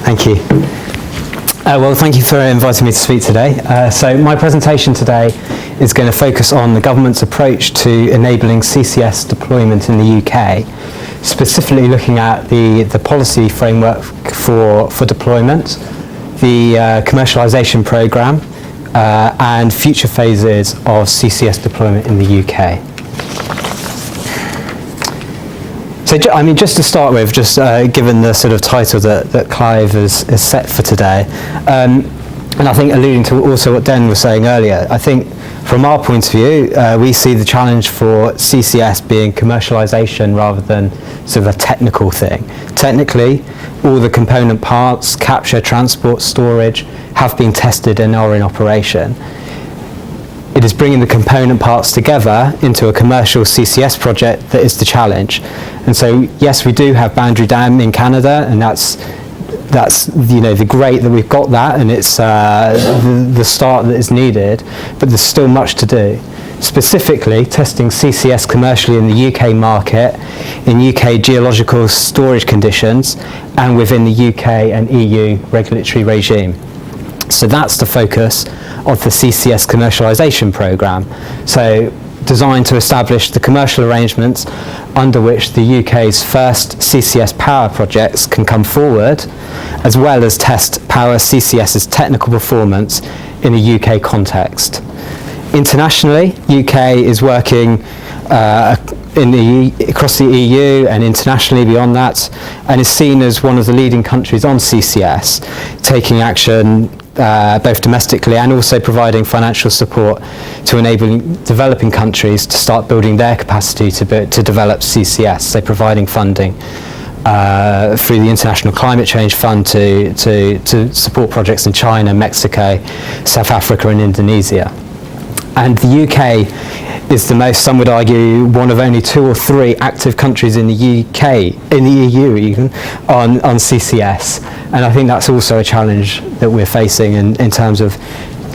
Thank you. Well, thank you for inviting me to speak today. So my presentation today is going to focus on the government's approach to enabling CCS deployment in the UK, specifically looking at the policy framework for deployment, the commercialisation programme, and future phases of CCS deployment in the UK. So, I mean, just to start with, just given the sort of title that Clive has set for today, and I think alluding to also what Den was saying earlier, I think from our point of view, we see the challenge for CCS being commercialisation rather than sort of a technical thing. Technically, all the component parts, capture, transport, storage, have been tested and are in operation. It is bringing the component parts together into a commercial CCS project that is the challenge. And so, yes, we do have Boundary Dam in Canada, and that's the great that we've got that, and it's the start that is needed, but there's still much to do. Specifically, testing CCS commercially in the UK market, in UK geological storage conditions, and within the UK and EU regulatory regime. So that's the focus of the CCS commercialisation programme. So designed to establish the commercial arrangements under which the UK's first CCS power projects can come forward, as well as test Power CCS's technical performance in a UK context. Internationally, UK is working across the EU and internationally beyond that, and is seen as one of the leading countries on CCS, taking action both domestically and also providing financial support to enable developing countries to start building their capacity to develop CCS, so providing funding through the International Climate Change Fund to support projects in China, Mexico, South Africa and Indonesia. And the UK is the most, some would argue, one of only 2 or 3 active countries in the UK, in the EU even, on CCS. And I think that's also a challenge that we're facing in terms of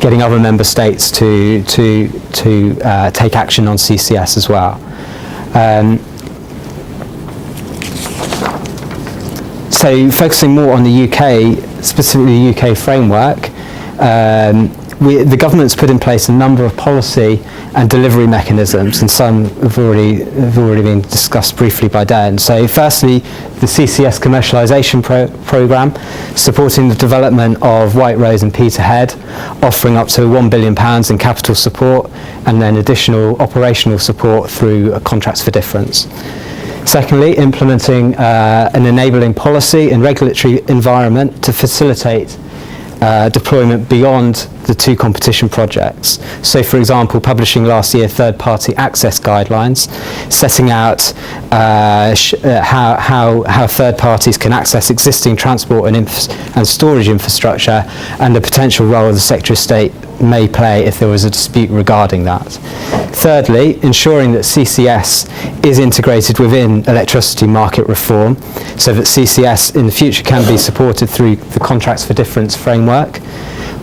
getting other member states to take action on CCS as well. So focusing more on the UK, specifically the UK framework, the government's put in place a number of policy and delivery mechanisms, and some have already been discussed briefly by Dan. So firstly, the CCS commercialisation programme, supporting the development of White Rose and Peterhead, offering up to £1 billion in capital support, and then additional operational support through contracts for difference. Secondly, implementing an enabling policy and regulatory environment to facilitate deployment beyond the 2 competition projects. So, for example, publishing last year third-party access guidelines, setting out how third parties can access existing transport and storage infrastructure, and the potential role the Secretary of State may play if there was a dispute regarding that. Thirdly, ensuring that CCS is integrated within electricity market reform, so that CCS in the future can be supported through the Contracts for Difference framework.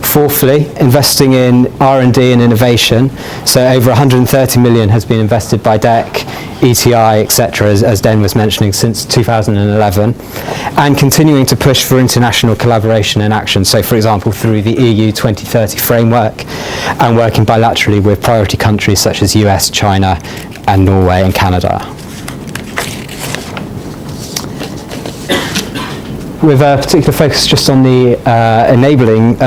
Fourthly, investing in R&D and innovation. So over 130 million has been invested by DECC, ETI, etc., as Den was mentioning, since 2011, and continuing to push for international collaboration and action. So, for example, through the EU 2030 framework, and working bilaterally with priority countries such as US, China, and Norway and Canada. With a particular focus just on the enabling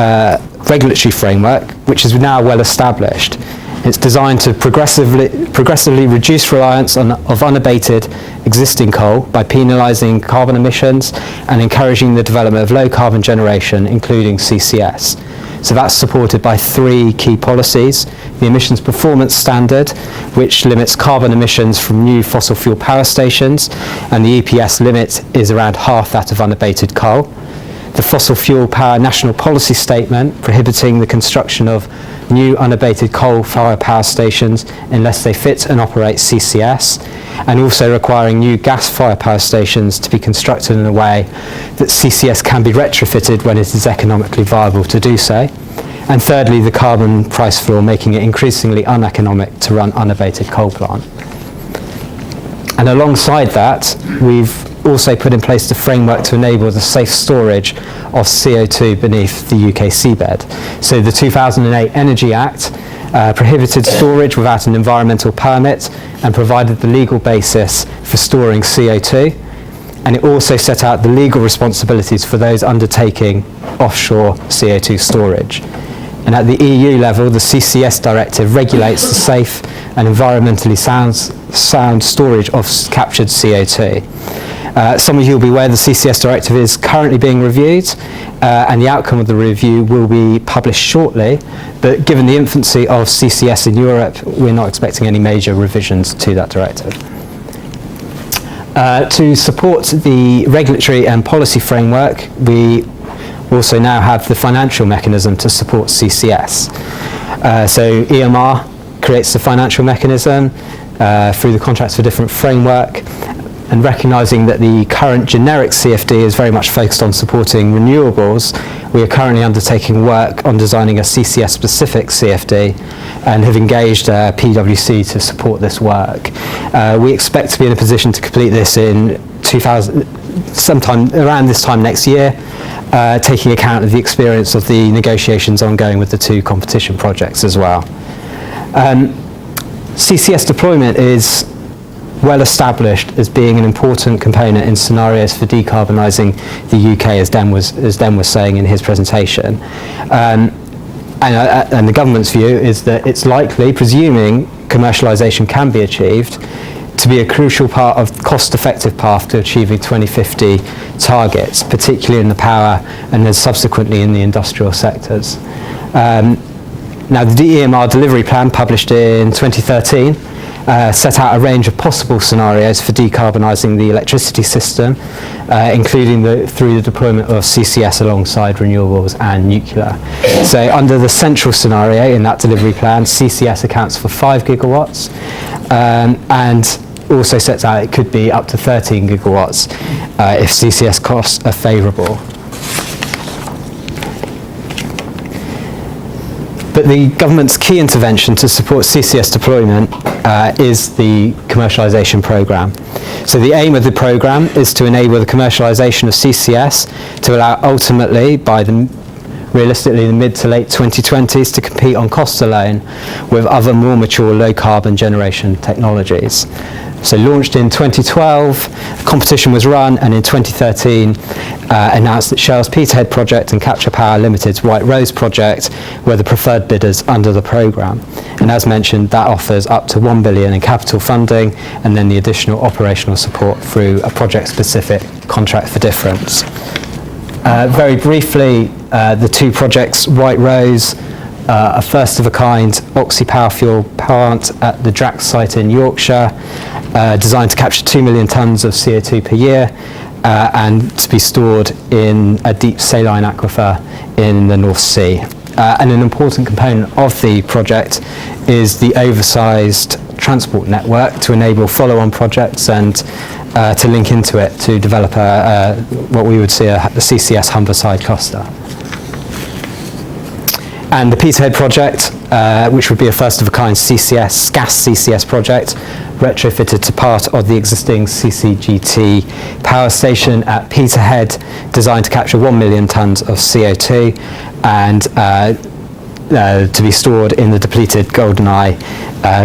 regulatory framework, which is now well established. It's designed to progressively reduce reliance of unabated existing coal by penalising carbon emissions and encouraging the development of low carbon generation, including CCS. So that's supported by 3 key policies: the Emissions Performance Standard, which limits carbon emissions from new fossil fuel power stations, and the EPS limit is around half that of unabated coal. The Fossil Fuel Power National Policy Statement, prohibiting the construction of new unabated coal-fired power stations unless they fit and operate CCS, and also requiring new gas-fired power stations to be constructed in a way that CCS can be retrofitted when it is economically viable to do so. And thirdly, the carbon price floor, making it increasingly uneconomic to run unabated coal plant. And alongside that, we've also put in place the framework to enable the safe storage of CO2 beneath the UK seabed. So the 2008 Energy Act prohibited storage without an environmental permit and provided the legal basis for storing CO2. And it also set out the legal responsibilities for those undertaking offshore CO2 storage. And at the EU level, the CCS Directive regulates the safe and environmentally sound storage of captured CO2. Some of you will be aware the CCS Directive is currently being reviewed, and the outcome of the review will be published shortly. But given the infancy of CCS in Europe, we're not expecting any major revisions to that directive. To support the regulatory and policy framework, we also now have the financial mechanism to support CCS. So EMR creates the financial mechanism through the contracts for different framework, and recognising that the current generic CFD is very much focused on supporting renewables, we are currently undertaking work on designing a CCS specific CFD and have engaged PwC to support this work. We expect to be in a position to complete this in sometime around this time next year, taking account of the experience of the negotiations ongoing with the two competition projects as well. CCS deployment is well established as being an important component in scenarios for decarbonising the UK, as Den was saying in his presentation. And the government's view is that it's likely, presuming commercialisation can be achieved, to be a crucial part of cost-effective path to achieving 2050 targets, particularly in the power and then subsequently in the industrial sectors. Now, the DEMR delivery plan, published in 2013, set out a range of possible scenarios for decarbonising the electricity system, including through the deployment of CCS alongside renewables and nuclear. So under the central scenario in that delivery plan, CCS accounts for 5 gigawatts, and also sets out it could be up to 13 gigawatts if CCS costs are favourable. But the government's key intervention to support CCS deployment is the commercialisation programme. So the aim of the programme is to enable the commercialisation of CCS to allow ultimately, realistically the mid to late 2020s, to compete on cost alone with other more mature low carbon generation technologies. So launched in 2012, competition was run, and in 2013 announced that Shell's Peterhead project and Capture Power Limited's White Rose project were the preferred bidders under the programme. And as mentioned, that offers up to $1 billion in capital funding and then the additional operational support through a project-specific contract for difference. Very briefly, the two projects, White Rose, a first-of-a-kind oxy-power fuel plant at the Drax site in Yorkshire, designed to capture 2 million tonnes of CO2 per year and to be stored in a deep saline aquifer in the North Sea. And an important component of the project is the oversized transport network to enable follow-on projects and to link into it to develop what we would see a CCS Humberside cluster. And the Peterhead project, which would be a first-of-a-kind CCS, gas CCS project, retrofitted to part of the existing CCGT power station at Peterhead, designed to capture 1 million tonnes of CO2 and to be stored in the depleted Goldeneye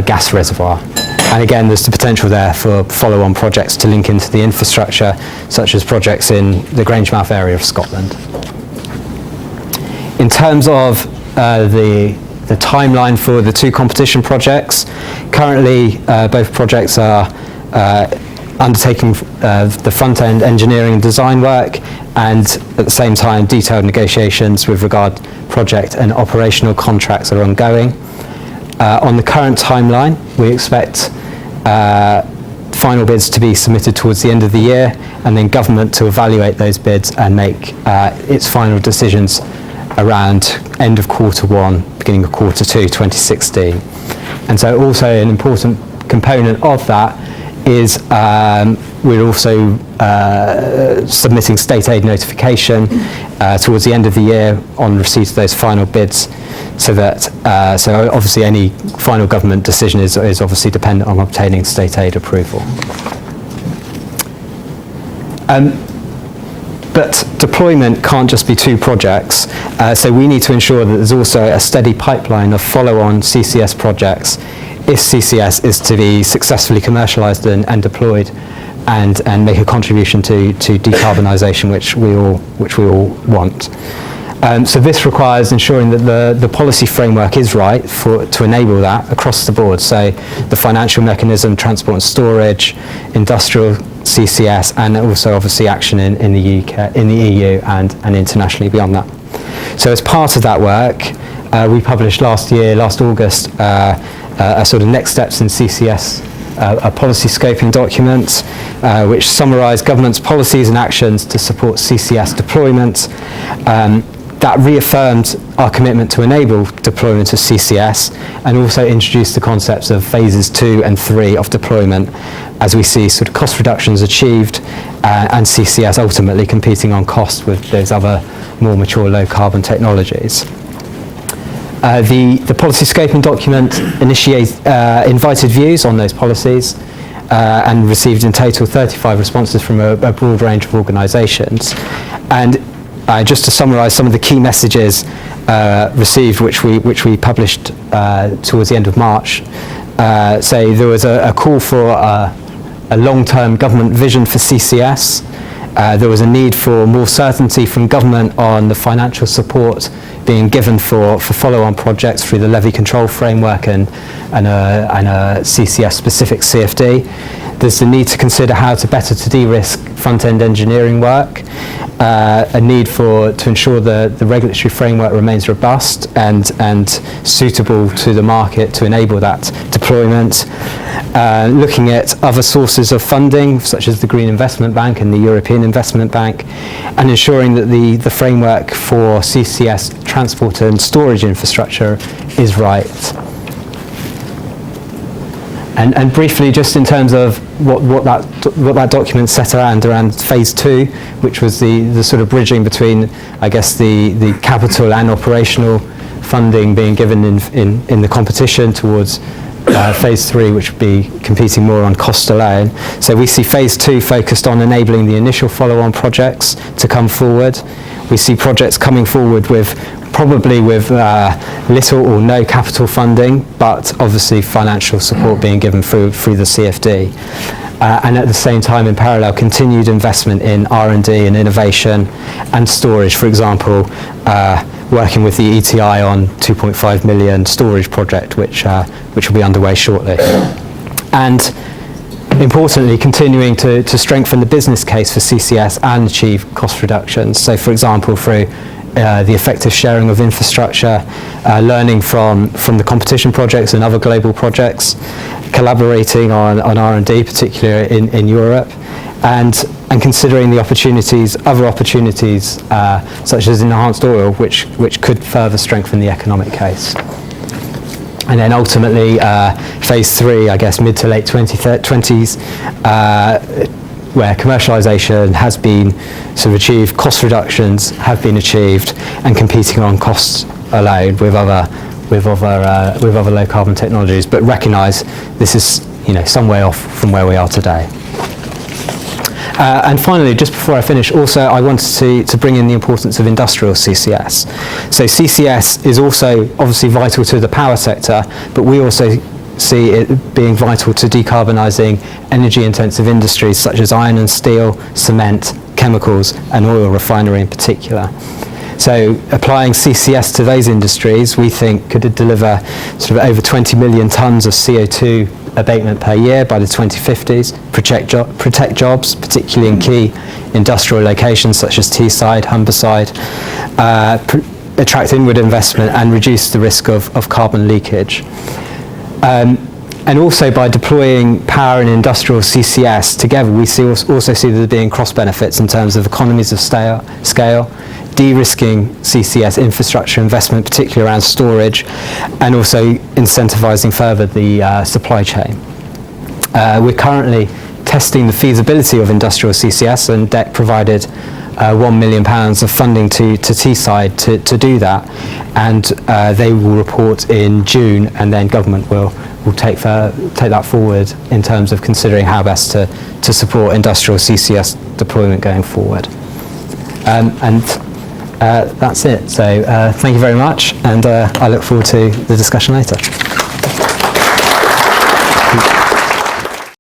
gas reservoir. And again, there's the potential there for follow-on projects to link into the infrastructure, such as projects in the Grangemouth area of Scotland. In terms of the timeline for the two competition projects, currently both projects are undertaking the front-end engineering and design work, and at the same time detailed negotiations with regard project and operational contracts are ongoing. On the current timeline, we expect final bids to be submitted towards the end of the year, and then government to evaluate those bids and make its final decisions around end of Q1, beginning of Q2 2016. And so also an important component of that is we're also submitting state aid notification towards the end of the year on receipt of those final bids, so that so obviously any final government decision is obviously dependent on obtaining state aid approval. But deployment can't just be 2 projects, so we need to ensure that there's also a steady pipeline of follow-on CCS projects if CCS is to be successfully commercialised and deployed and make a contribution to decarbonisation, which we all want. So this requires ensuring that the policy framework is right to enable that across the board. So the financial mechanism, transport and storage, industrial CCS, and also obviously action in the UK, in the EU, and internationally beyond that. So as part of that work, we published last August, a sort of next steps in CCS, a policy scoping document, which summarised government's policies and actions to support CCS deployment. That reaffirmed our commitment to enable deployment of CCS and also introduced the concepts of phases 2 and 3 of deployment as we see sort of cost reductions achieved and CCS ultimately competing on cost with those other more mature low carbon technologies. The policy scoping document invited views on those policies and received in total 35 responses from a broad range of organisations. And just to summarise some of the key messages received, which we published towards the end of March, say there was a call for a long-term government vision for CCS. There was a need for more certainty from government on the financial support being given for follow-on projects through the levy control framework and a CCS-specific CFD. There's the need to consider how to better de-risk front-end engineering work, a need to ensure the regulatory framework remains robust and suitable to the market to enable that deployment, looking at other sources of funding such as the Green Investment Bank and the European Investment Bank, and ensuring that the framework for CCS transport and storage infrastructure is right. And briefly, just in terms of what that document set around phase 2, which was the sort of bridging between, I guess, the capital and operational funding being given in the competition towards phase 3, which would be competing more on cost alone. So we see phase 2 focused on enabling the initial follow-on projects to come forward. We see projects coming forward probably with little or no capital funding, but obviously financial support being given through the CFD. And at the same time, in parallel, continued investment in R&D and innovation and storage, for example, working with the ETI on 2.5 million storage project, which will be underway shortly. And importantly, continuing to strengthen the business case for CCS and achieve cost reductions. So, for example, through the effective sharing of infrastructure, learning from the competition projects and other global projects, collaborating on R&D, particularly in Europe, and considering the other opportunities such as enhanced oil, which could further strengthen the economic case. And then ultimately, phase 3, I guess, mid to late 2020s, where commercialisation has been sort of achieved, cost reductions have been achieved, and competing on costs alone with other low carbon technologies, but recognise this is some way off from where we are today. And finally, just before I finish, also I wanted to bring in the importance of industrial CCS. So CCS is also obviously vital to the power sector, but we also see it being vital to decarbonising energy-intensive industries such as iron and steel, cement, chemicals, and oil refinery in particular. So applying CCS to those industries, we think could deliver sort of over 20 million tonnes of CO2 abatement per year by the 2050s, protect jobs, particularly in key industrial locations such as Teesside, Humberside, attract inward investment and reduce the risk of carbon leakage. And also by deploying power and industrial CCS together, we also see there being cross benefits in terms of economies of scale, de-risking CCS infrastructure investment, particularly around storage, and also incentivising further the supply chain. We're currently testing the feasibility of industrial CCS, and DECC provided £1 million of funding to Teesside to do that, and they will report in June, and then government will we'll take that forward in terms of considering how best to support industrial CCS deployment going forward. That's it. So thank you very much, and I look forward to the discussion later.